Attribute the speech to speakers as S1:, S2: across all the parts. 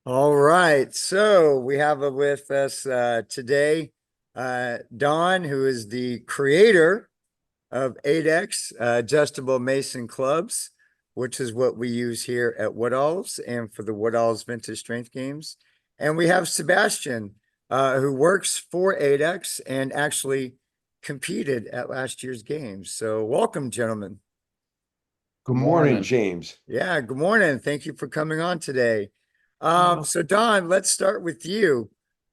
S1: All right. So we have with us today Don, who is the creator of Adex adjustable Mason clubs, which is what we use here at Woodall's and for the Woodall's Vintage Strength Games. And we have Sebastian, who works for Adex and actually competed at last year's games. So welcome, gentlemen.
S2: Good morning,
S3: Morning.
S2: James.
S1: Yeah, good morning. Thank you for coming on today.
S2: Well,
S1: So Don, let's start with you.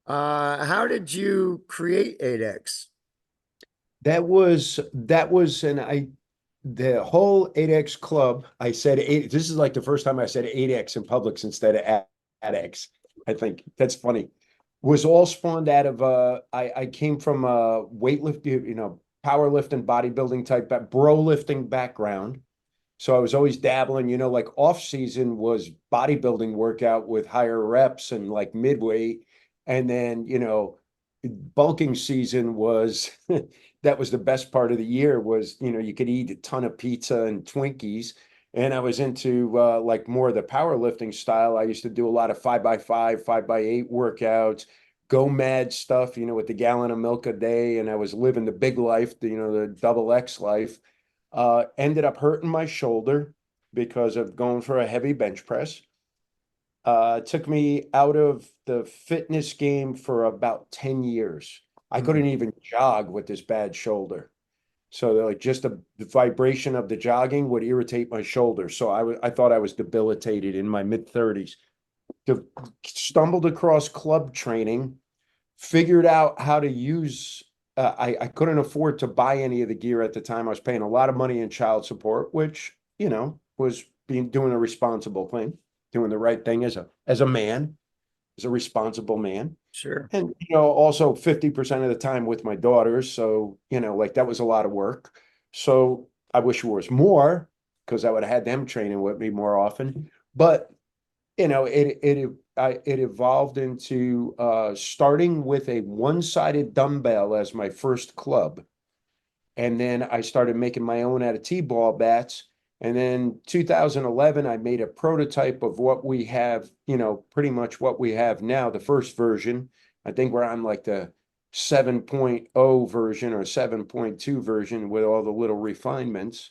S1: How did you create ADEX?
S2: that was the whole 8X club. I said eight. This is like the first time I said 8X in Publix instead of ADX. I think that's funny. Was all spawned out of I came from a weightlifting, powerlifting, bodybuilding type, bro lifting background. So I was always dabbling, like off season was bodybuilding workout with higher reps and like midweight. And then, bulking season was that was the best part of the year was, you could eat a ton of pizza and Twinkies. And I was into like more of the powerlifting style. I used to do a lot of 5x5, 5x8 workouts, go mad stuff, with the gallon of milk a day. And I was living the big life, the double X life. Ended up hurting my shoulder because of going for a heavy bench press. Took me out of the fitness game for about 10 years. I couldn't even jog with this bad shoulder. So like just the vibration of the jogging would irritate my shoulder. So I thought I was debilitated in my mid 30s. Stumbled across club training, figured out how to use I couldn't afford to buy any of the gear at the time. I was paying a lot of money in child support, which, was doing a responsible thing, doing the right thing as a man, as a responsible man.
S1: Sure.
S2: And, also 50% of the time with my daughters. So, like that was a lot of work. So I wish it was more because I would have had them training with me more often. But it evolved into starting with a one-sided dumbbell as my first club. And then I started making my own out of T-ball bats. And then 2011, I made a prototype of what we have, pretty much what we have now, the first version. I think we're on like the 7.0 version or 7.2 version with all the little refinements.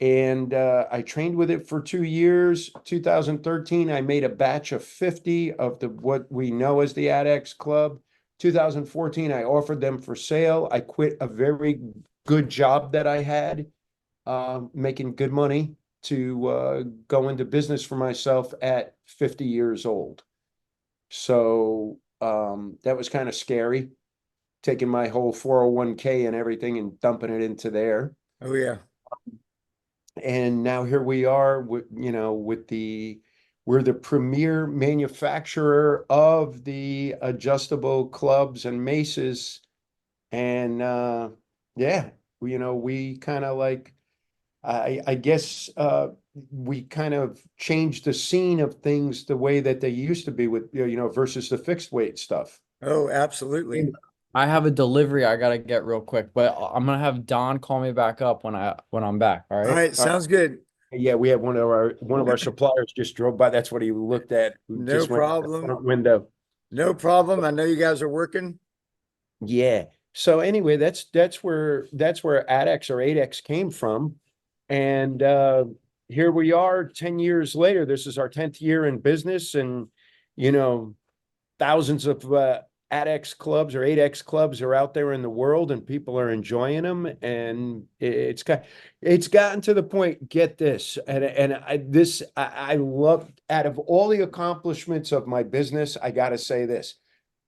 S2: And I trained with it for 2 years. 2013, I made a batch of 50 of the what we know as the Adex Club. 2014, I offered them for sale. I quit a very good job that I had, making good money to go into business for myself at 50 years old. So that was kind of scary, taking my whole 401k and everything and dumping it into there.
S1: Oh yeah.
S2: And now here we are with, we're the premier manufacturer of the adjustable clubs and maces. And yeah, we kind of like, I guess we kind of changed the scene of things the way that they used to be with, versus the fixed weight stuff.
S1: Oh, absolutely.
S3: I have a delivery I gotta get real quick, but I'm gonna have Don call me back up when I'm back. All
S1: All
S3: right.
S1: right, sounds good.
S2: Yeah, we had one of our suppliers just drove by. That's what he looked at. Who
S1: No
S2: just went out the
S1: problem.
S2: front window.
S1: No problem. I know you guys are working.
S2: Yeah. So anyway, that's where ADX or 8X came from. And here we are 10 years later. This is our 10th year in business, and you know, thousands of ADX clubs or 8X clubs are out there in the world, and people are enjoying them. And it's gotten to the point, get this, and I love, out of all the accomplishments of my business, I gotta say this.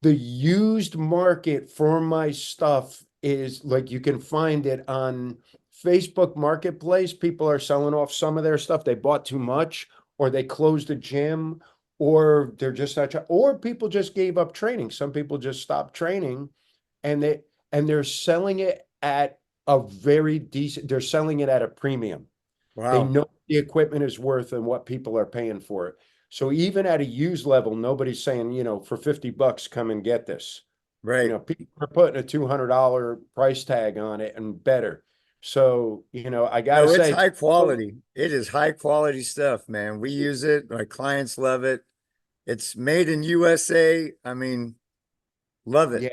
S2: The used market for my stuff is like, you can find it on Facebook Marketplace. People are selling off some of their stuff. They bought too much, or they closed a gym, or they're just not, or people just gave up training. Some people just stopped training, and they're selling it at a very decent, they're selling it at a premium. They
S1: Wow.
S2: know the equipment is worth and what people are paying for it. So even at a used level, nobody's saying, for 50 bucks, come and get this.
S1: Right.
S2: People are putting a $200 price tag on it and better. So, I gotta
S1: No, it's
S2: say,
S1: high quality. It is high quality stuff, man. We use it. My clients love it. It's made in USA. I mean, love it.
S2: Yeah.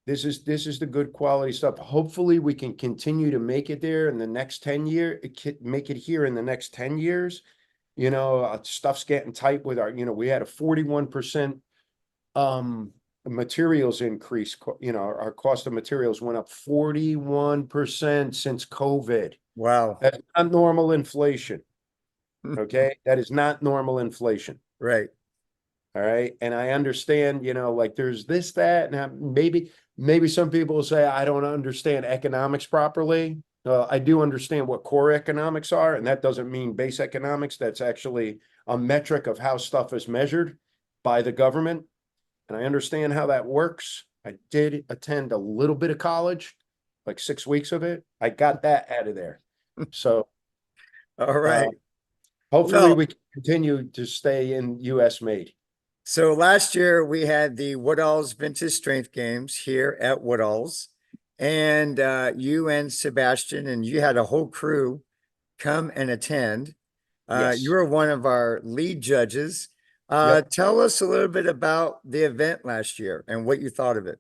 S2: This is the good quality stuff. Hopefully we can continue to make it there in the next 10 year, make it here in the next 10 years. Stuff's getting tight with we had a 41% materials increase. Our cost of materials went up 41% since COVID.
S1: Wow.
S2: That's not normal inflation. Okay. That is not normal inflation.
S1: Right.
S2: All right. And I understand, like there's this, that, and maybe some people will say, I don't understand economics properly. I do understand what core economics are, and that doesn't mean base economics. That's actually a metric of how stuff is measured by the government. And I understand how that works. I did attend a little bit of college, like 6 weeks of it. I got that out of there. So
S1: All right.
S2: hopefully
S1: Well,
S2: we can continue to stay in US made.
S1: so last year we had the Woodall's Vintage Strength Games here at Woodall's, and you and Sebastian and you had a whole crew come and attend. You
S2: Yes.
S1: were one of our lead judges.
S2: Yep.
S1: Tell us a little bit about the event last year and what you thought of it.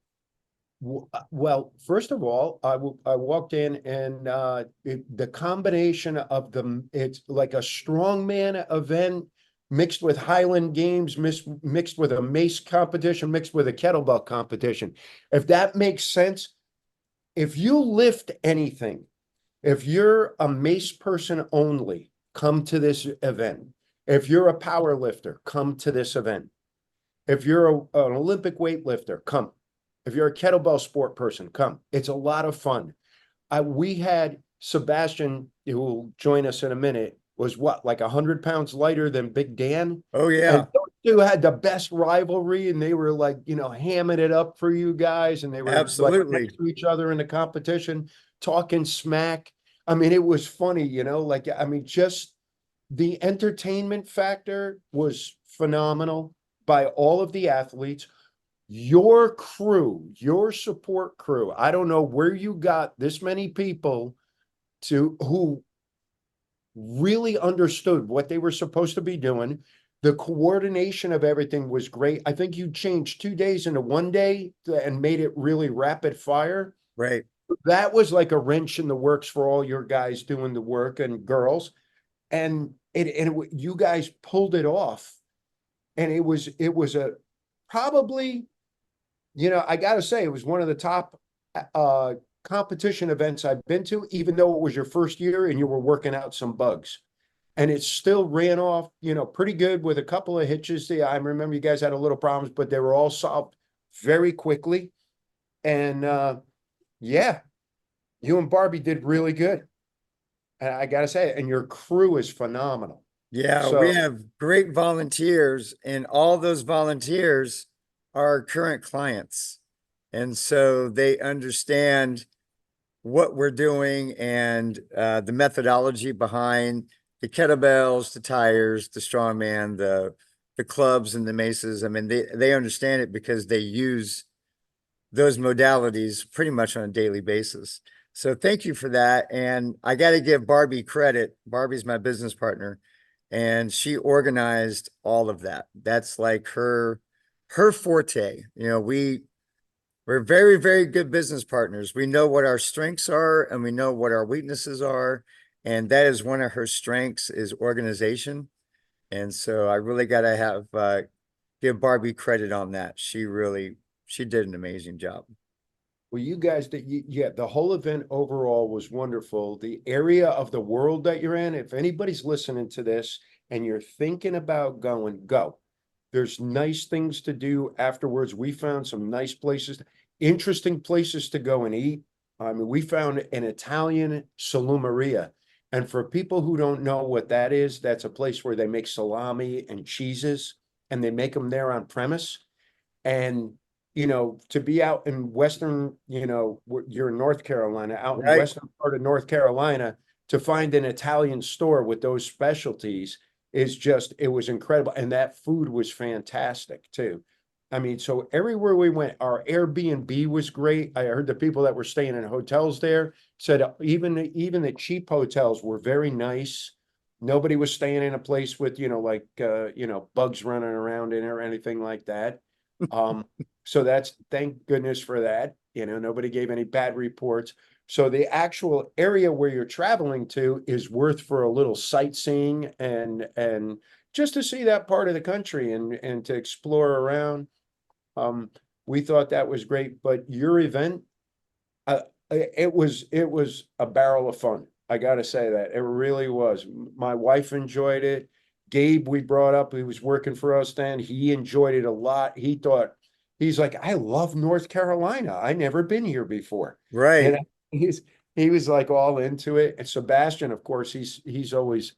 S2: Well, first of all, I walked in and the combination of it's like a strongman event mixed with Highland Games, mixed with a Mace competition, mixed with a kettlebell competition. If that makes sense, if you lift anything, if you're a Mace person only, come to this event. If you're a power lifter, come to this event. If you're an Olympic weightlifter, come. If you're a kettlebell sport person, come. It's a lot of fun. We had Sebastian, who will join us in a minute, was what, like 100 pounds lighter than Big Dan?
S1: Oh, yeah.
S2: And those two had the best rivalry, and they were like, hamming it up for you guys, and they were like
S1: Absolutely.
S2: next to each other in the competition, talking smack. I mean, it was funny, just the entertainment factor was phenomenal by all of the athletes. Your crew, your support crew, I don't know where you got this many people who really understood what they were supposed to be doing. The coordination of everything was great. I think you changed 2 days into one day and made it really rapid fire.
S1: Right.
S2: That was like a wrench in the works for all your guys doing the work and girls. And you guys pulled it off. And it was a probably, I got to say, it was one of the top competition events I've been to, even though it was your first year and you were working out some bugs. And it still ran off, pretty good with a couple of hitches. Yeah, I remember you guys had a little problems, but they were all solved very quickly. And yeah, you and Barbie did really good. And I got to say, and your crew is phenomenal.
S1: Yeah,
S2: So
S1: we have great volunteers, and all those volunteers are current clients. And so they understand what we're doing and the methodology behind the kettlebells, the tires, the strongman, the clubs and the maces. I mean, they understand it because they use those modalities pretty much on a daily basis. So thank you for that. And I got to give Barbie credit. Barbie's my business partner, and she organized all of that. That's like her forte. We're very, very good business partners. We know what our strengths are and we know what our weaknesses are. And that is one of her strengths is organization. And so I really got to give Barbie credit on that. She did an amazing job.
S2: well, you guys did, yeah, the whole event overall was wonderful. The area of the world that you're in, if anybody's listening to this and you're thinking about going, go. There's nice things to do afterwards. We found some nice places, interesting places to go and eat. I mean, we found an Italian salumeria. And for people who don't know what that is, that's a place where they make salami and cheeses, and they make them there on premise. And, to be out in Western, you're in North Carolina, out in
S1: Right.
S2: Western part of North Carolina, to find an Italian store with those specialties it was incredible. And that food was fantastic too. I mean, so everywhere we went, our Airbnb was great. I heard the people that were staying in hotels there said even the cheap hotels were very nice. Nobody was staying in a place with, like, bugs running around in it or anything like that. So thank goodness for that. Nobody gave any bad reports. So the actual area where you're traveling to is worth for a little sightseeing and just to see that part of the country and to explore around. We thought that was great, but your event, it was a barrel of fun. I gotta say that. It really was. My wife enjoyed it. Gabe, we brought up, he was working for us then. He enjoyed it a lot. He's like, I love North Carolina. I never been here before.
S1: Right.
S2: And he was like all into it. And Sebastian, of course, he's always,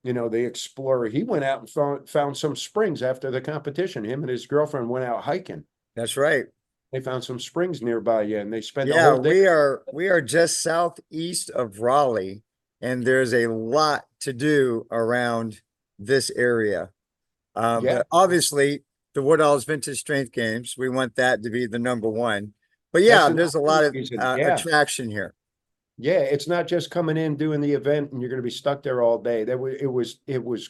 S2: the explorer. He went out and found some springs after the competition. Him and his girlfriend went out hiking.
S1: That's right.
S2: They found some springs nearby, yeah, and they spent the
S1: Yeah,
S2: whole day.
S1: we are just southeast of Raleigh, and there's a lot to do around this area.
S2: Yeah,
S1: But obviously the Woodall's Vintage Strength Games, we want that to be the number one. But
S2: that's
S1: yeah, there's a lot
S2: another
S1: of
S2: reason. Yeah,
S1: attraction here.
S2: yeah. It's not just coming in, doing the event, and you're going to be stuck there all day. It was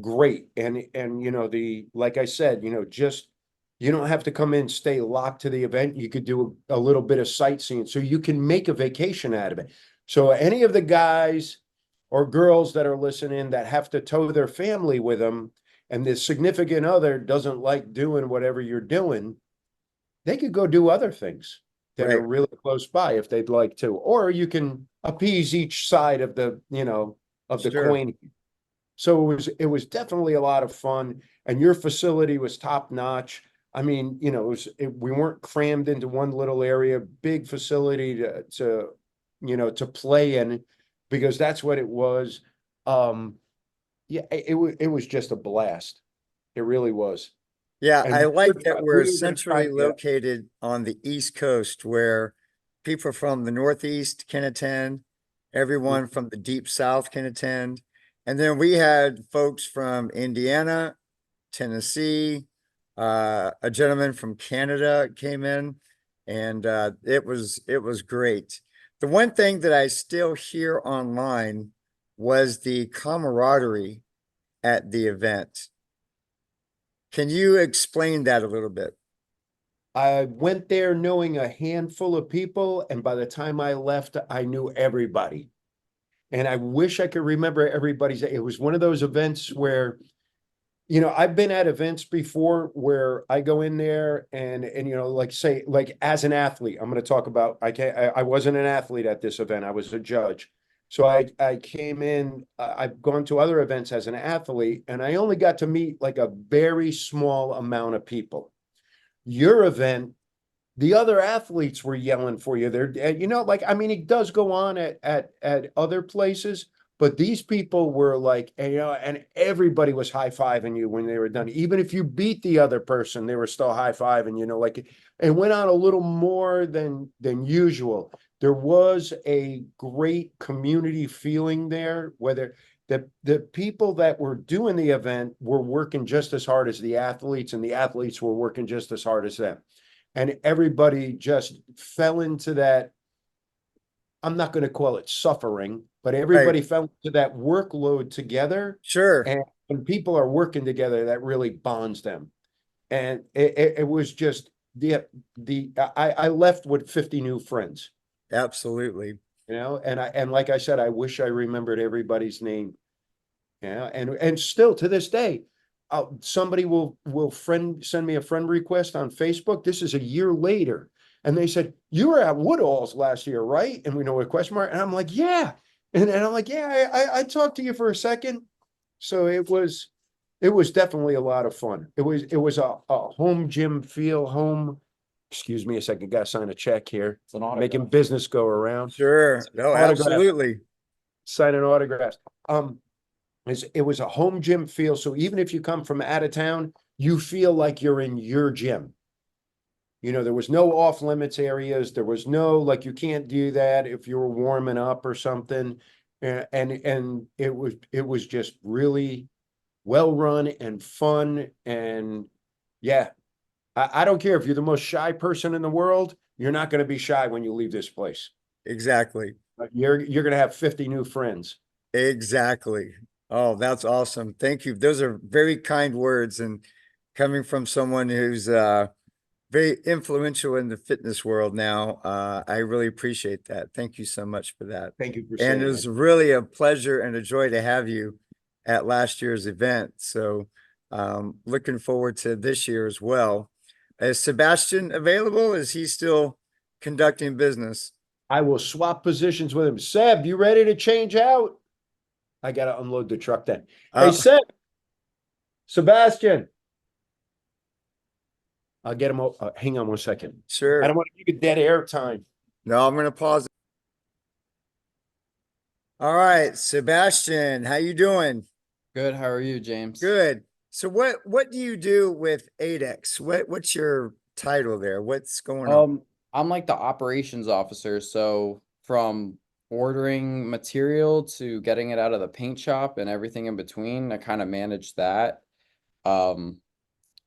S2: great. And like I said, just you don't have to come in, stay locked to the event. You could do a little bit of sightseeing, so you can make a vacation out of it. So any of the guys or girls that are listening that have to tow their family with them, and the significant other doesn't like doing whatever you're doing, they could go do other things that are
S1: Right.
S2: really close by if they'd like to, or you can appease each side of the
S1: Sure.
S2: coin. So it was definitely a lot of fun, and your facility was top notch. I mean, we weren't crammed into one little area, big facility to play in, because that's what it was. Yeah, it was just a blast. It really was.
S1: Yeah,
S2: And
S1: I like that we're
S2: we were gonna
S1: centrally
S2: try, yeah.
S1: located on the East Coast where people from the Northeast can attend, everyone from the Deep South can attend. And then we had folks from Indiana, Tennessee, a gentleman from Canada came in, and it was great. The one thing that I still hear online was the camaraderie at the event. Can you explain that a little bit?
S2: I went there knowing a handful of people, and by the time I left, I knew everybody. And I wish I could remember everybody's. It was one of those events where, I've been at events before where I go in there and like say, like as an athlete, I'm going to talk about, I wasn't an athlete at this event. I was a judge. So I came in, I've gone to other events as an athlete, and I only got to meet like a very small amount of people. Your event, the other athletes were yelling for you. Like, I mean, it does go on at other places, but these people were like, and everybody was high-fiving you when they were done. Even if you beat the other person, they were still high-fiving, like it went on a little more than usual. There was a great community feeling there, whether the people that were doing the event were working just as hard as the athletes, and the athletes were working just as hard as them. And everybody just fell into that. I'm not going to call it suffering, but everybody
S1: Right.
S2: fell into that workload together.
S1: Sure.
S2: And when people are working together, that really bonds them. And it was just I left with 50 new friends,
S1: Absolutely.
S2: and like I said, I wish I remembered everybody's name. Yeah, and still to this day, somebody will send me a friend request on Facebook. This is a year later, and they said, "You were at Woodall's last year, right?" And we know a question mark, and I'm like, "Yeah," and I'm like, "Yeah, I talked to you for a second." So it was definitely a lot of fun. It was a home gym feel, home. Excuse me a second, got to sign a check here.
S3: It's an autograph.
S2: Making business go around.
S1: Sure. No,
S2: Autograph,
S1: absolutely.
S2: signing autographs. It was a home gym feel. So even if you come from out of town, you feel like you're in your gym. There was no off limits areas. There was no, like, you can't do that if you were warming up or something. And it was just really well run and fun. And yeah, I don't care if you're the most shy person in the world, you're not going to be shy when you leave this place.
S1: Exactly.
S2: You're going to have 50 new friends.
S1: Exactly. Oh, that's awesome. Thank you. Those are very kind words, and coming from someone who's very influential in the fitness world now, I really appreciate that. Thank you so much for that.
S2: Thank you for
S1: And it
S2: saying
S1: was
S2: that.
S1: really a pleasure and a joy to have you at last year's event. So looking forward to this year as well. Is Sebastian available? Is he still conducting business?
S2: I will swap positions with him. Seb, you ready to change out? I gotta unload the truck then. Hey,
S1: Uh,
S2: Seb, Sebastian. I'll get him. Hang on one second. I
S1: sure.
S2: don't want to give you dead air time.
S1: No, I'm going to pause. All right, Sebastian, how you doing?
S3: Good. How are you, James?
S1: Good. So what do you do with Adex? What's your title there? What's going on?
S3: I'm like the operations officer, so from ordering material to getting it out of the paint shop and everything in between, I kind of manage that. Um,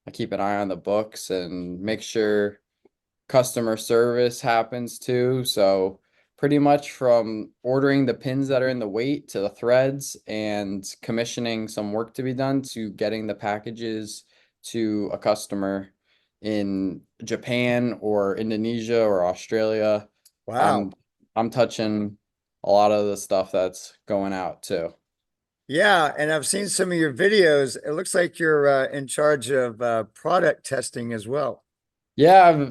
S3: I keep an eye on the books and make sure customer service happens too. So pretty much from ordering the pins that are in the weight to the threads and commissioning some work to be done to getting the packages to a customer in Japan or Indonesia or Australia.
S1: Wow.
S3: I'm I'm touching a lot of the stuff that's going out too.
S1: Yeah, and I've seen some of your videos. It looks like you're in charge of product testing as well.
S3: Yeah,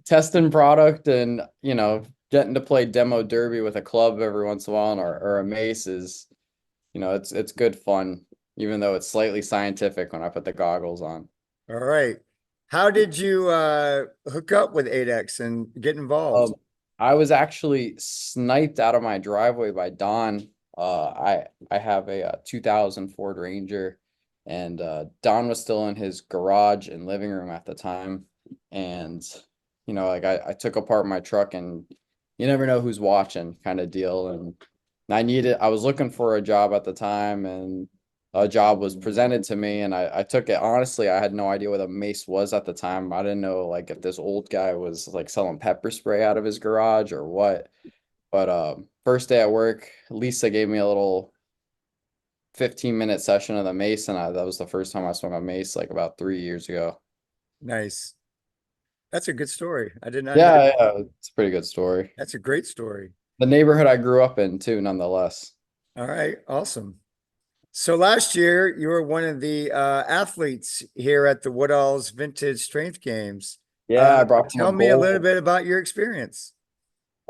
S3: testing product and getting to play demo derby with a club every once in a while or a mace is, it's good fun, even though it's slightly scientific when I put the goggles on.
S1: All right. How did you hook up with Adex and get involved?
S3: I was actually sniped out of my driveway by Don. I have a, 2000 Ford Ranger, and Don was still in his garage and living room at the time, and like I took apart my truck, and you never know who's watching, kind of deal, and I was looking for a job at the time, and a job was presented to me, and I took it. Honestly, I had no idea what a mace was at the time. I didn't know like if this old guy was like selling pepper spray out of his garage or what. But first day at work, Lisa gave me a little 15-minute session of the mace, and that was the first time I swung a mace like about 3 years ago.
S1: Nice. That's a good story. I did not know.
S3: Yeah, it's a pretty good story.
S1: That's a great story.
S3: The neighborhood I grew up in too, nonetheless.
S1: All right, awesome. So last year you were one of the athletes here at the Woodall's Vintage Strength Games.
S3: Yeah, I brought home a
S1: Tell me a little
S3: gold.
S1: bit about your experience.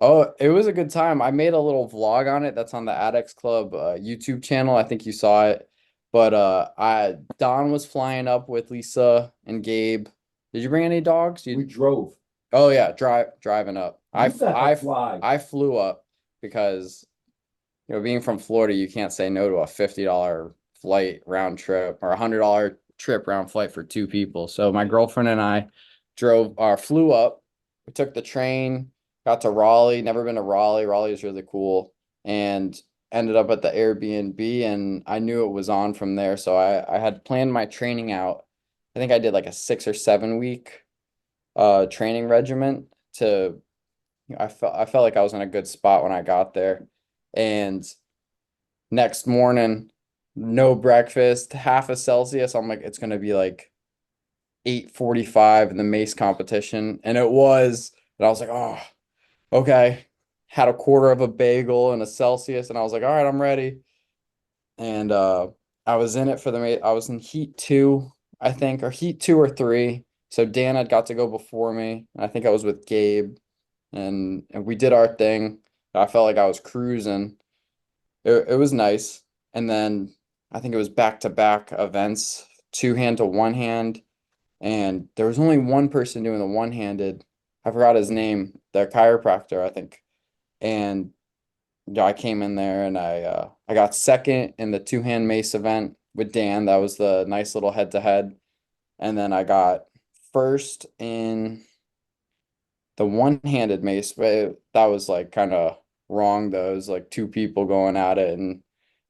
S3: Oh, it was a good time. I made a little vlog on it. That's on the Adex Club YouTube channel. I think you saw it. But I Don was flying up with Lisa and Gabe. Did you bring any dogs?
S2: We drove.
S3: Oh yeah, driving up.
S2: You got to fly.
S3: I flew up because being from Florida, you can't say no to a $50 flight round trip or $100 trip round flight for two people. So my girlfriend and I flew up. We took the train, got to Raleigh, never been to Raleigh. Raleigh is really cool, and ended up at the Airbnb, and I knew it was on from there. So I had planned my training out. I think I did like a 6 or 7 week training regimen to I felt like I was in a good spot when I got there. And next morning, no breakfast, half a Celsius. I'm like, it's gonna be like 8:45 in the mace competition. And it was, and I was like, oh, okay. Had a quarter of a bagel and a Celsius, and I was like, all right, I'm ready. And I was in it for the mace. I was in heat two, I think, or heat two or three. So Dan had got to go before me. And I think I was with Gabe, and we did our thing. I felt like I was cruising. It was nice. And then I think it was back to back events, two hand to one hand. And there was only one person doing the one handed. I forgot his name, the chiropractor, I think. And I came in there and I got second in the two hand mace event with Dan. That was the nice little head to head. And then I got first in the one-handed mace, but that was like kind of wrong though. It was like two people going at it, and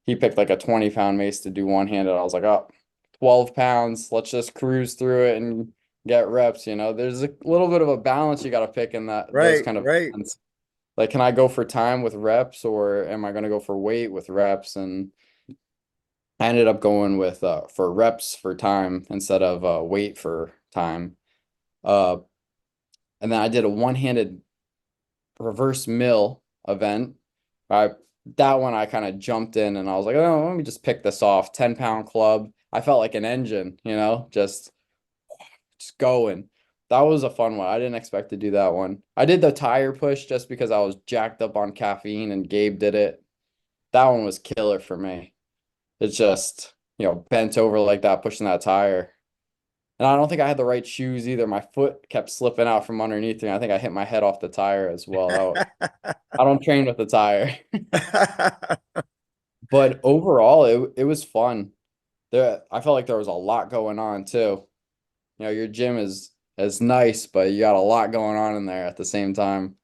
S3: he picked like a 20-pound mace to do one-handed. I was like, oh, 12 pounds. Let's just cruise through it and get reps. There's a little bit of a balance you got to pick in those
S1: Right,
S3: kind of
S1: right.
S3: events. Like, can I go for time with reps, or am I going to go for weight with reps? And I ended up going with for reps for time instead of weight for time. Uh, and then I did a one-handed reverse mill event. I that one I kind of jumped in and I was like, oh, let me just pick this off. 10-pound club. I felt like an engine, just going. That was a fun one. I didn't expect to do that one. I did the tire push just because I was jacked up on caffeine and Gabe did it. That one was killer for me. It's just, bent over like that, pushing that tire. And I don't think I had the right shoes either. My foot kept slipping out from underneath me. I think I hit my head off the tire as well. I don't train with the tire. But overall, it was fun. I felt like there was a lot going on too. Your gym is nice, but you got a lot going on in there at the same time.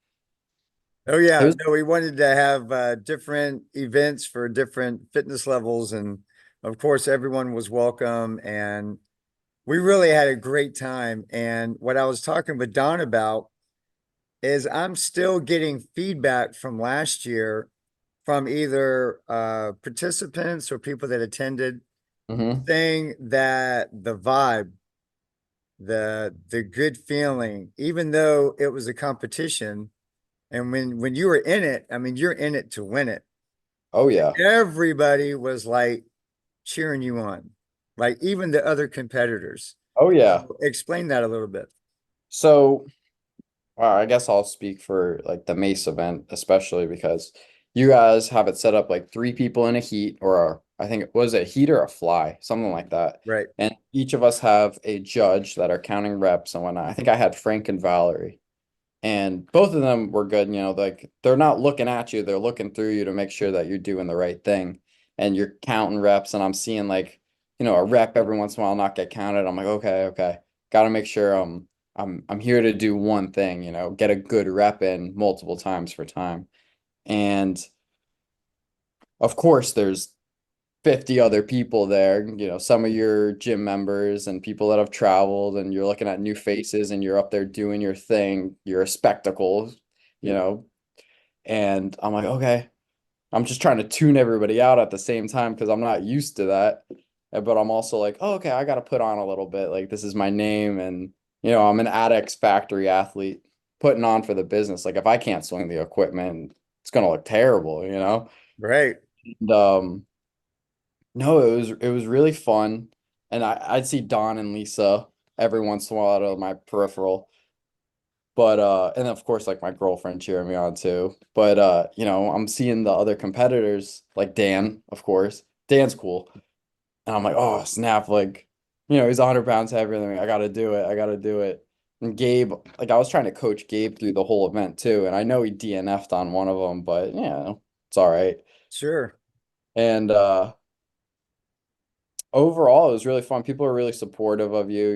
S1: Oh
S3: It
S1: yeah,
S3: was
S1: no, we wanted to have different events for different fitness levels, and of course, everyone was welcome, and we really had a great time. And what I was talking with Don about is I'm still getting feedback from last year from either participants or people that attended,
S3: Mhm.
S1: saying that the vibe, the good feeling, even though it was a competition, and when you were in it, I mean, you're in it to win it.
S3: Oh yeah.
S1: Everybody was like cheering you on, like even the other competitors.
S3: Oh yeah.
S1: Explain that a little bit.
S3: So I guess I'll speak for like the Mace event, especially because you guys have it set up like three people in a heat, I think it was a heat or a fly, something like that.
S1: Right.
S3: And each of us have a judge that are counting reps and whatnot. I think I had Frank and Valerie, and both of them were good. Like they're not looking at you, they're looking through you to make sure that you're doing the right thing. And you're counting reps, and I'm seeing like, a rep every once in a while not get counted. I'm like, okay, okay, got to make sure I'm here to do one thing, get a good rep in multiple times for time. And of course, there's 50 other people there, some of your gym members and people that have traveled, and you're looking at new faces and you're up there doing your thing. You're a spectacle, you know. And I'm like, okay, I'm just trying to tune everybody out at the same time because I'm not used to that. But I'm also like, oh, okay, I got to put on a little bit. Like, this is my name. And, I'm an Adex factory athlete putting on for the business. Like, if I can't swing the equipment, it's going to look terrible.
S1: Right.
S3: And, no, it was really fun. And I'd see Don and Lisa every once in a while out of my peripheral. But and of course like my girlfriend cheering me on too. But I'm seeing the other competitors like Dan, of course. Dan's cool. And I'm like, oh snap, like, he's 100 pounds heavier than me. I gotta do it. I gotta do it. And Gabe, like I was trying to coach Gabe through the whole event too. And I know he DNF'd on one of them, but it's all right.
S1: Sure.
S3: And overall, it was really fun. People are really supportive of you.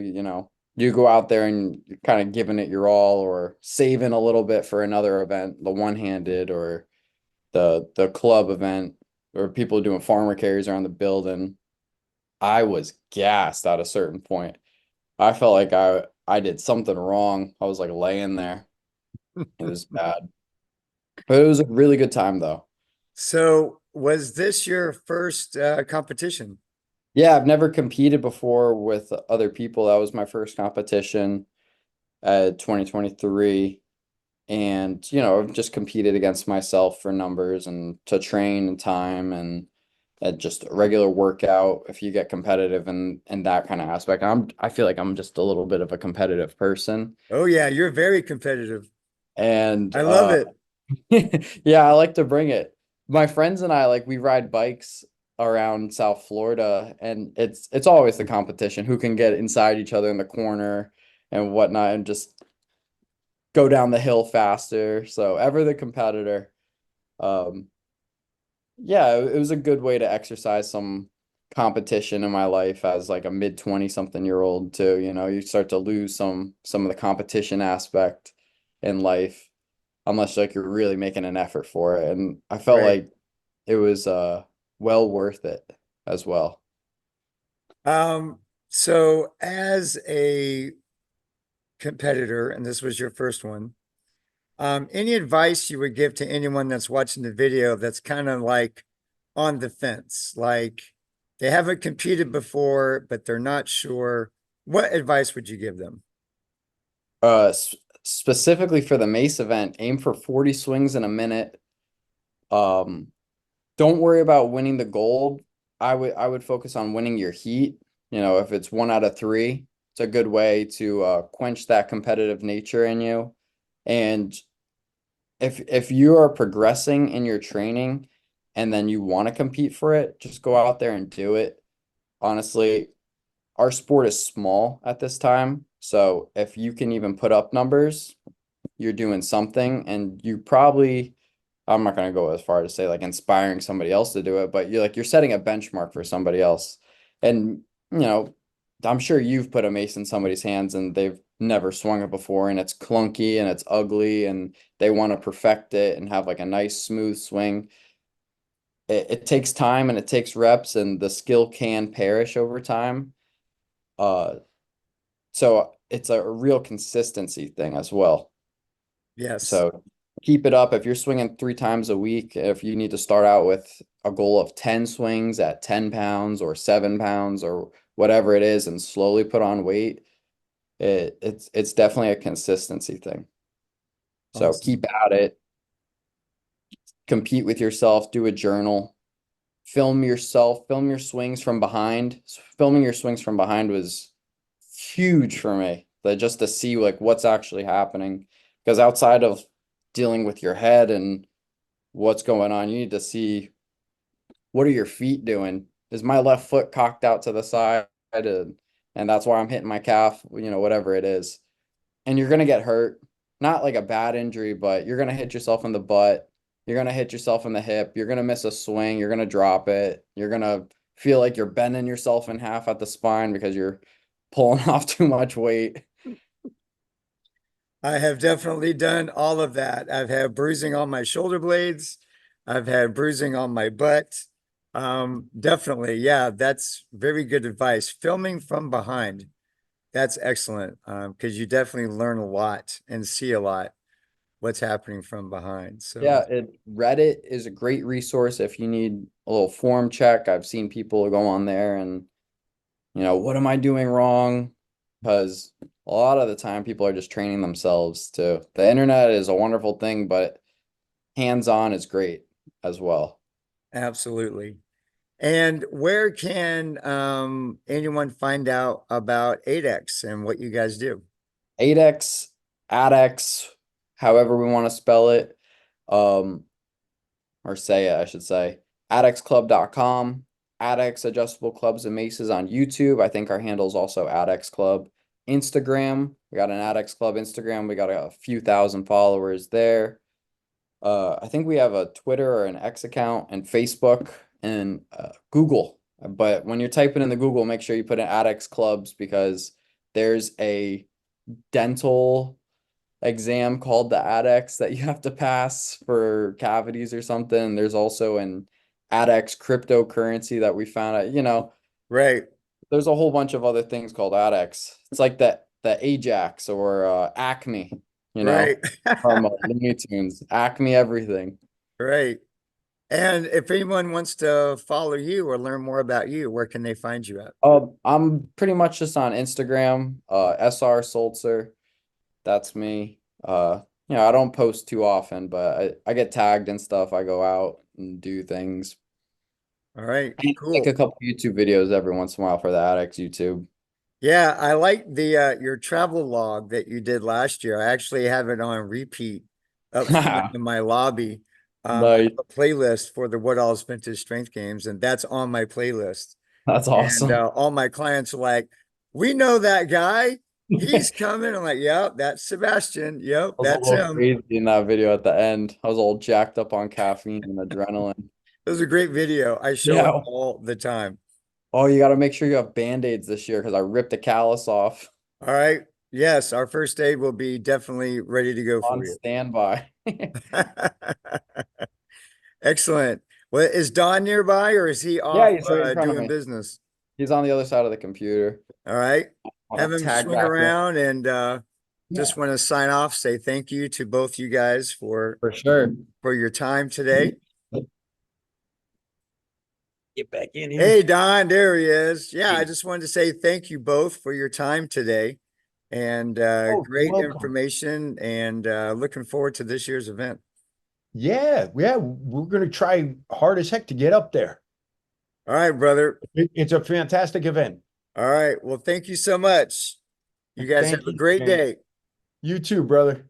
S3: You go out there and you're kind of giving it your all, or saving a little bit for another event, the one-handed or the club event, or people doing farmer carries around the building. I was gassed at a certain point. I felt like I did something wrong. I was like laying there. It was bad. But it was a really good time though.
S1: So was this your first competition?
S3: Yeah, I've never competed before with other people. That was my first competition at 2023. And, I've just competed against myself for numbers and to train and time and just a regular workout if you get competitive and that kind of aspect. I feel like I'm just a little bit of a competitive person.
S1: Oh yeah, you're very competitive.
S3: And
S1: I love it.
S3: yeah, I like to bring it. My friends and I, like, we ride bikes around South Florida, and it's always the competition who can get inside each other in the corner and whatnot, and just go down the hill faster. So ever the competitor. Um, yeah, it was a good way to exercise some competition in my life as like a mid 20 something year old too. You start to lose some of the competition aspect in life unless like you're really making an effort for it. And I felt
S1: Right.
S3: like it was well worth it as well.
S1: So as a competitor, and this was your first one, any advice you would give to anyone that's watching the video that's kind of like on the fence? Like, they haven't competed before, but they're not sure, what advice would you give them?
S3: Specifically for the Mace event, aim for 40 swings in a minute. Um, don't worry about winning the gold. I would focus on winning your heat. You know, if it's 1 out of 3, it's a good way to quench that competitive nature in you. And if you are progressing in your training and then you want to compete for it, just go out there and do it. Honestly, our sport is small at this time. So if you can even put up numbers, you're doing something, and you probably, I'm not going to go as far to say like inspiring somebody else to do it, but you're setting a benchmark for somebody else. And, you know, I'm sure you've put a mace in somebody's hands and they've never swung it before, and it's clunky and it's ugly, and they want to perfect it and have like a nice smooth swing. It takes time and it takes reps, and the skill can perish over time. Uh, so it's a real consistency thing as well.
S1: Yes.
S3: So keep it up. If you're swinging 3 times a week, if you need to start out with a goal of 10 swings at 10 pounds or 7 pounds or whatever it is, and slowly put on weight, it's definitely a consistency thing. So keep
S1: Awesome.
S3: at it, compete with yourself, do a journal, film yourself, film your swings from behind. Filming your swings from behind was huge for me. That just to see like what's actually happening. Because outside of dealing with your head and what's going on, you need to see what are your feet doing? Is my left foot cocked out to the side? And that's why I'm hitting my calf, you know, whatever it is. And you're gonna get hurt. Not like a bad injury, but you're gonna hit yourself in the butt. You're gonna hit yourself in the hip. You're gonna miss a swing. You're gonna drop it. You're gonna feel like you're bending yourself in half at the spine because you're pulling off too much weight.
S1: I have definitely done all of that. I've had bruising on my shoulder blades. I've had bruising on my butt. Definitely. Yeah, that's very good advice. Filming from behind. That's excellent. Because you definitely learn a lot and see a lot what's happening from behind. So,
S3: Yeah, Reddit is a great resource if you need a little form check. I've seen people go on there and, you know, what am I doing wrong? Because a lot of the time people are just training themselves too. The internet is a wonderful thing, but hands-on is great as well.
S1: absolutely. And where can anyone find out about Adex and what you guys do?
S3: Adex, Adex, however we want to spell it, um, or say it, I should say, adexclub.com, Adex Adjustable Clubs and Maces on YouTube. I think our handle is also Adex Club. Instagram, we got an Adex Club Instagram. We got a few thousand followers there. I think we have a Twitter or an X account and Facebook and Google. But when you're typing in the Google, make sure you put in Adex Clubs, because there's a dental exam called the Adex that you have to pass for cavities or something. There's also an Adex cryptocurrency that we found out, you know,
S1: Right,
S3: there's a whole bunch of other things called Adex. It's like the Ajax or Acme, you
S1: right,
S3: know, from Looney Tunes. Acme everything.
S1: right. And if anyone wants to follow you or learn more about you, where can they find you at?
S3: I'm pretty much just on Instagram, SR Sulzer. That's me. You know, I don't post too often, but I get tagged and stuff. I go out and do things.
S1: All right,
S3: I make a
S1: cool.
S3: couple YouTube videos every once in a while for the Adex YouTube.
S1: Yeah, I like the your travel log that you did last year. I actually have it on repeat up front in my lobby. I have
S3: Nice.
S1: a playlist for the Woodall's Vintage Strength Games, and that's on my playlist.
S3: That's
S1: And
S3: awesome.
S1: all my clients are like, "We know that guy. He's coming." I'm like, "Yep, that's Sebastian. Yep,
S3: I was a
S1: that's
S3: little
S1: him."
S3: crazy in that video at the end. I was all jacked up on caffeine and adrenaline.
S1: It was a great video. I show it
S3: Yeah.
S1: all the time.
S3: Oh, you got to make sure you have Band-Aids this year because I ripped a callus off
S1: All right. Yes, our first aid will be definitely ready to go
S3: on
S1: for you.
S3: standby.
S1: Excellent. Well, is Don nearby or is he
S3: Yeah,
S1: off
S3: he's right in front of
S1: doing
S3: me.
S1: business?
S3: He's on the other side of the computer.
S1: All right.
S3: Want
S1: Have
S3: to
S1: him
S3: tag
S1: swing
S3: back in?
S1: around and
S3: Yeah,
S1: just want to sign off, say thank you to both you guys
S3: for sure.
S1: for your time today.
S2: Get back in here.
S1: Hey, Don, there he is. Yeah, I
S2: Hey.
S1: just wanted to say thank you both for your time today and
S2: Oh, you're
S1: great
S2: welcome.
S1: information and looking forward to this year's event.
S2: Yeah, we're gonna try hard as heck to get up there.
S1: All right, brother.
S2: It's a fantastic event.
S1: All right. Well, thank you so much. You guys have
S2: Thank
S1: a
S2: you,
S1: great
S2: man.
S1: day.
S2: You too, brother.